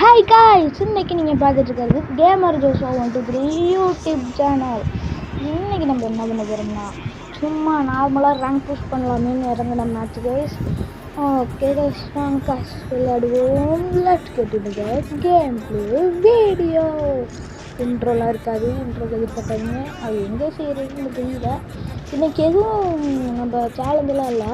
Hi guys, இன்னைக்கு நீங்கள் பார்த்துட்டு இருக்கிறது கேமர் ஜோஷோ 123 யூடியூப் சேனல். இன்னைக்கு நம்ம என்ன பண்ண போகிறோம்னா, சும்மா நார்மலாக ரேங்க் புஷ் பண்ணலாமேன்னு இறங்கின மேட்ச் கைஸ். ஓகே கைஸ், வாங்க காய்ஸ் விளையாடுவோம். Let's get into the game play video. இன்ட்ரோலாம் இருக்காது, இன்ட்ரோ எதிர்பார்த்தாங்க, அது எங்கே செய்கிறதுன்னு தெரியல. இன்றைக்கி எதுவும் நம்ம சேலஞ்செலாம் இல்லை,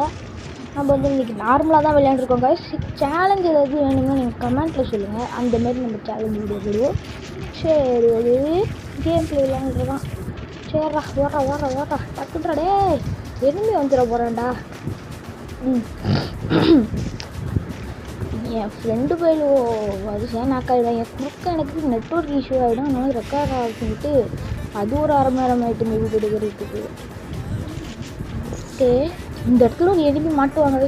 நம்ம வந்து இன்றைக்கி நார்மலாக தான் விளையாண்டுருக்கோம் கைஸ். சேலஞ்ச் ஏதாவது வேணும்னா நீங்கள் கமெண்ட்டில் சொல்லுங்கள், அந்தமாரி நம்ம சேலஞ்ச் வீடியோ போடுவோம். சரி, அது கேம் பிளே விளையாண்டுருக்கான். சரிடா, ஓடுறா டக்குன்றா, டே எதுவுமே வந்துட போகிறேன்டா. என் ஃப்ரெண்டு போய் வரிசையாக நாக்காயிடும். என் குறுக்க எனக்கு நெட்ஒர்க் இஷ்யூ ஆகிடும், அதனால ரெக்கார்ட் ஆகிட்டு அது ஒரு அரை மணி நேரம் ஆகிட்டு மீது எடுக்கிறதுக்கு. ஓகே, இந்த இடத்துல ஒரு எனிமி மாட்டுவாங்க.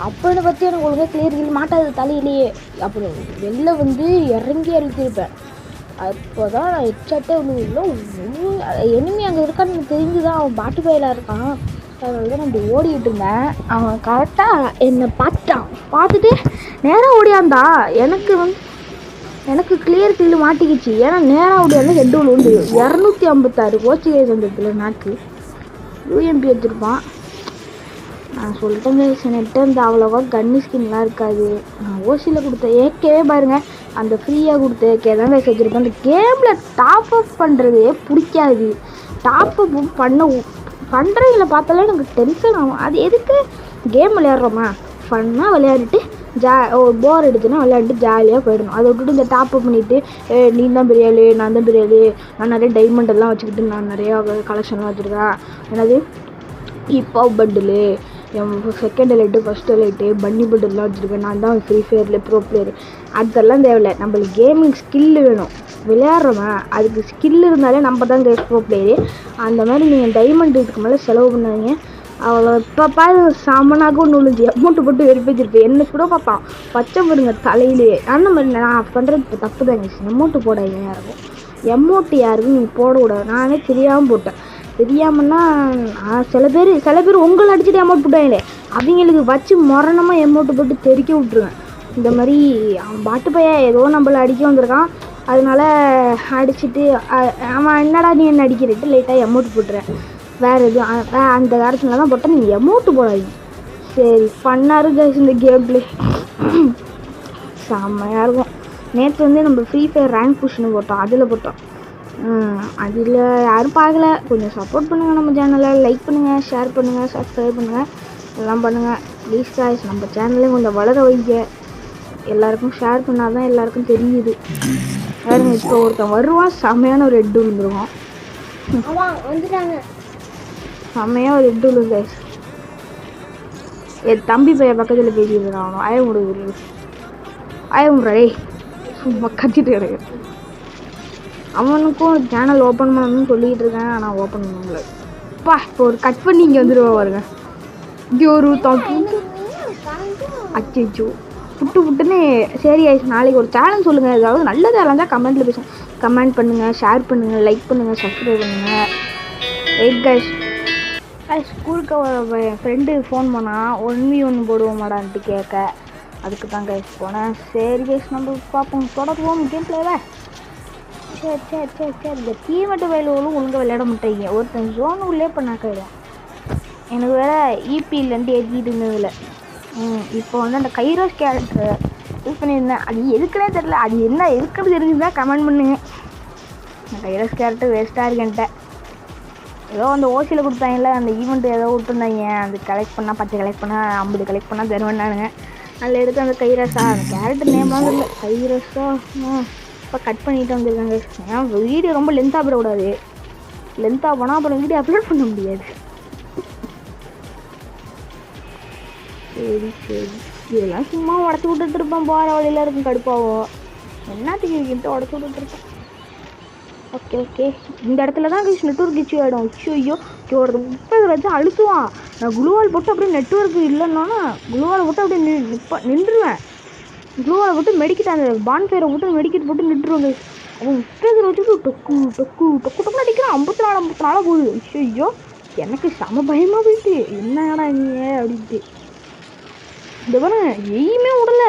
அப்போன்னு பற்றி எனக்கு ஒழுங்காக கிளியர் மாட்டாது தலையிலேயே. அப்புறம் வெளில வந்து இறங்கி அழித்திருப்பேன். அப்போ தான் நான் ஹெட்ஷாட்டே இல்லை. எனிமி அங்கே இருக்கான்னு எனக்கு தெரிஞ்சு தான் அவன் பாட்டு பயிலாக இருக்கான். அதனால தான் நான் இப்படி ஓடிக்கிட்டு இருந்தேன். அவன் கரெக்டாக என்னை பார்த்துட்டு நேராக ஓடியாந்தா. எனக்கு கிளியர் கில்லு மாட்டிக்கிச்சு. ஏன்னா நேராக ஓடியாந்தா ஹெட் உண்டு 256 போச்சு அந்த இடத்துல. நாக்கு யூஎம்பி வச்சுருப்பான். நான் சொல்லிட்டேங்க, நெட்டு வந்து அவ்வளோவா கன்னு ஸ்கின்லாம் இருக்காது. நான் ஓசியில் கொடுத்த ஏகேவே பாருங்கள், அந்த ஃப்ரீயாக கொடுத்த ஏகே தான் வச்சுருப்பேன். அந்த கேமில் டாப் அப் பண்ணுறதே பிடிக்காது. டாப் அப் பண்ணுறவங்கள பார்த்தாலே எனக்கு டென்ஷன் ஆகும். அது எதுக்கு? கேம் விளையாடுறோமா, ஃபன்னாக விளையாடிட்டு போர் எடுத்துன்னா விளையாடிட்டு ஜாலியாக போயிடணும். அதை விட்டுட்டு இந்த டாப் அப் பண்ணிவிட்டு நீ தான் பெரியாளு, நான் தான் பெரியாளு, நான் நிறைய டைமண்ட் எல்லாம் வச்சுக்கிட்டு நான் நிறையா கலெக்ஷன்லாம் வச்சுருக்கேன். என்னது இப்போ பண்டிலு, என் செகண்ட் எலைட்டு, ஃபஸ்ட் எலைட்டு, பன்னி பண்டில்லாம் வச்சுருக்கேன். நான் தான் ஃப்ரீ ஃபயரில் ப்ரோ பிளேயர். அதெல்லாம் தேவையில்லை. நம்மளுக்கு கேமிங் ஸ்கில்லு வேணும். விளையாடுறோமா, அதுக்கு ஸ்கில் இருந்தாலே நம்ம தான் ப்ரோ பிளேயரு. அந்த மாதிரி நீங்கள் டைமண்ட் இதுக்கு மேலே செலவு பண்ணாதீங்க. அவ்வளோ இப்போ சாமனாக ஒன்று விழுந்து அமௌண்ட்டு போட்டு வெறுப்பேச்சிருப்பேன். என்ன கூட பார்ப்பான் பச்சை பாருங்க தலையிலேயே. அந்த மாதிரி நான் பண்ணுறது இப்போ தப்பு தாங்க. அமௌண்ட்டு போடாதீங்க யாருக்கும். அமௌண்ட்டு யாருக்கும் நீங்கள் போடக்கூடாது. நானே தெரியாமல் போட்டேன். தெரியாமன்னா சில பேர் உங்களை அடிச்சுட்டு அமௌண்ட் போட்டாங்களே, அவங்களுக்கு வச்சு மரணமாக அமௌண்ட்டு போட்டு தெறிக்க விட்ருவேன். இந்த மாதிரி அவன் பாட்டு பையன் ஏதோ நம்மளை அடிக்க வந்திருக்கான், அதனால அடிச்சுட்டு அவன் என்னடா நீ என்ன அடிக்கிறட்டு லைட்டாக அமௌண்ட் போட்டுறேன். வேறு எதுவும் அந்த காலத்துல தான் போட்டால் நீங்கள் அமௌண்ட்டு போடாதீங்க. சரி, ஃபன்னாக இருக்கு இந்த கேம் பிளே, செம்மையாக இருக்கும். நேற்று வந்து நம்ம ஃப்ரீ ஃபயர் ரேங்க் புஷ்னு போட்டோம், அதில் போட்டோம். அதில் யாரும் பார்க்கல. கொஞ்சம் சப்போர்ட் பண்ணுங்கள் நம்ம சேனலை. லைக் பண்ணுங்கள், ஷேர் பண்ணுங்கள், சப்ஸ்கிரைப் பண்ணுங்கள், எல்லாம் பண்ணுங்கள் ப்ளீஸ் காய்ஸ். நம்ம சேனலையும் கொஞ்சம் வளர வைங்க. எல்லாருக்கும் ஷேர் பண்ணால் தான் எல்லாருக்கும் தெரியுது. வேறுங்க, இப்போ ஒருத்தன் வருவான், செம்மையான ஒரு ஹெட் விழுந்துருவான். வந்துட்டாங்க, செம்மையாக ஒரு ஹெட் விழுந்து காய்ஸ். என் தம்பி பையன் பக்கத்தில் பேசிட்டு அவனும் ஆயமுடுறே சும்மா கத்திட்டு கிடையாது. அவனுக்கும் சேனல் ஓப்பன் பண்ணணும்னு சொல்லிகிட்டு இருக்கேன், ஆனால் ஓப்பன் பண்ணல. இப்போ ஒரு கட் பண்ணி இங்கே வந்துடுவா பாருங்க. இங்கே ஒரு அச்சோ புட்டுன்னு. சரி ஆயிடுச்சு, நாளைக்கு ஒரு சேலஞ்ச் சொல்லுங்கள். ஏதாவது நல்ல சேலஞ்சாக கமெண்ட்டில் பேசுங்க. கமெண்ட் பண்ணுங்கள், ஷேர் பண்ணுங்கள், லைக் பண்ணுங்கள், சப்ஸ்கிரைப் பண்ணுங்கள். வெயிட் கைஸ், ஸ்கூலுக்கு என் ஃப்ரெண்டு ஃபோன் பண்ணால் 1v1 போடுவோமாடான்ட்டு கேட்க, அதுக்கு தான் கைஸ் போனேன். சரி கைஸ், நம்ம பார்ப்போம், தொடருவோம் கேம் பிளேவை. சரி இந்த டீமெட்டு வயலுகளும் ஒழுங்காக விளையாட மாட்டேங்க. ஒருத்தன் ஜோன் உள்ளே பண்ணாக்கிடும். எனக்கு வேறு இபியிலேருந்து ஏற்றிட்டு இருந்ததில்ல. இப்போ வந்து அந்த கைரோஸ் கேரக்டரை யூஸ் பண்ணியிருந்தேன். அது எதுக்குன்னே தெரில. அது என்ன எதுக்குன்னு தெரிஞ்சுதான் கமெண்ட் பண்ணுங்க. அந்த கைரோஸ் கேரக்டர் வேஸ்ட்டாக இருக்கேன்ட்ட. ஏதோ அந்த ஓசியில் கொடுத்தாங்கல்ல, அந்த ஈவெண்ட்டு ஏதோ விட்டுருந்தாங்க. அது கலெக்ட் பண்ணால் 10 கலெக்ட் பண்ணால் 50 கலெக்ட் பண்ணால் தருவேன்னானுங்க. அதில் எடுத்து அந்த கைரோஸா, அந்த கேரக்டர் நேம்லாம் இல்லை, கைரோஸா. இப்போ கட் பண்ணிட்டு வந்துருக்காங்க. ஏன்னா வீடியோ ரொம்ப லென்த்தாக போடக்கூடாது. லென்த்தாக போனால் அப்புறம் வீடியோ அப்லோட் பண்ண முடியாது. சரி இதெல்லாம் சும்மா உடச்சி விட்டுட்டு இருப்பேன். போகிற வழியில் இருக்கும், கடுப்பாகும். என்னத்துக்கு இதுக்கிட்ட உடச்சி விட்டுட்டு இருப்பேன். ஓகே இந்த இடத்துல தான் நெட்ஒர்க் இஷ்யூ ஆகிடும். ஐயோ ஒரு 30 வச்சு அழுத்துவான். நான் குளுவால் போட்டு அப்படியே நெட்ஒர்க் இல்லைன்னா குளுவால் போட்டு அப்படியே நின்றுவேன். க்ளூவால் போட்டு மெடிக்கிட்டு, அந்த பான்ஃபயரை போட்டு மெடிக்கிட்டு போட்டு நின்றுவாங்க. அவன் உப்பேதர் வச்சுட்டு டொக்கு அடிக்கிறான். 54 போகுது. ஐயோ எனக்கு செம பயமாக போயிட்டு, என்னடா நீ அப்படின்ட்டு. இந்த பாருங்க எய்மே விடல.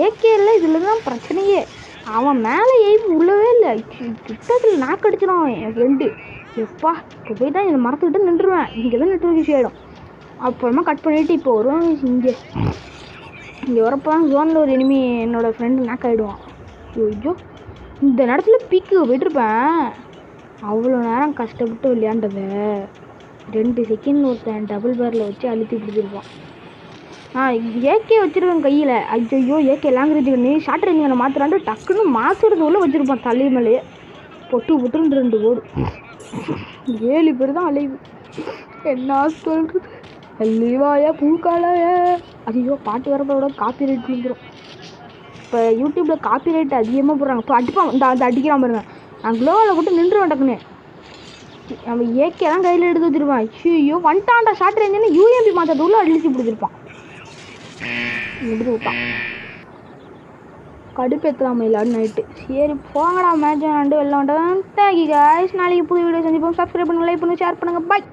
ஏகே இல்லை, இதில் தான் பிரச்சனையே. அவன் மேலே எய்ம் உள்ளவே இல்லை. கிட்டத்தில் நாக்கு அடிச்சிடும் என் ஃப்ரெண்டு. எப்பா இப்போ போய் தான் இந்த மரத்துக்கிட்ட நின்றுருவேன். இங்கே தான் நெட்வொர்க் இஷ்யூ ஆகிடும். அப்புறமா கட் பண்ணிவிட்டு இப்போ வருவாங்க. இங்கே வரப்போ தான் ஜோனில் ஒரு எனிமி என்னோடய ஃப்ரெண்டு நாக் ஆகிடுவான். ஐயோ இந்த நேரத்தில் பீக்கு போய்ட்டுருப்பேன். அவ்வளோ நேரம் கஷ்டப்பட்டு விளையாண்டதை 2 செகண்ட் ஒருத்தன் டபுள் பேரில் வச்சு அழுத்தி பிடிச்சிருப்பான். ஏகே வச்சுருவேன் கையில். ஐயோ ஏகே லாங்குவேஜுக்கு நீ ஷார்ட் ரேஞ்சுங்க மாற்றுறாண்டு டக்குன்னு மாற்றுறது உள்ள வச்சுருப்பான் தலைமலையே. பொட்டுன்னு 2 ஓடு. 7 பேர் தான் அலைவு. என்ன சொல்கிறது? அள்ளிவாயா பூக்காலையா. ஐயோ பாட்டு வரப்போட காப்பி ரைட் வந்துடும். இப்போ யூடியூப்பில் காப்பி ரைட் அதிகமாக போடுறாங்க. இப்போ அடிப்பான். இந்த அடிக்கிறான் பாருங்க. நான் க்ளோவில் போட்டு நின்றுவேன் டக்குன்னு. நம்ம ஏகேலாம் கையில் எடுத்து வச்சுருப்பான். ஐயோ வந்துட்டான்டா ஷார்ட் ரேஞ்சுன்னு யூஎம்பி மாற்றது உள்ள அழிச்சு பிடிச்சிருப்பான். இப்படி விட்டான். கடுப்பேற்றலாம் இல்லாடு நைட்டு. சரி போங்கடா மேட்ச் விளாண்டு வெளில வந்துட்டேன். Thank you guys. நாளைக்கு புது வீடியோ சந்திப்போம். சப்ஸ்கிரைப் பண்ணுங்கள், லைக் பண்ணுங்கள், ஷேர் பண்ணுங்கள். பாய்.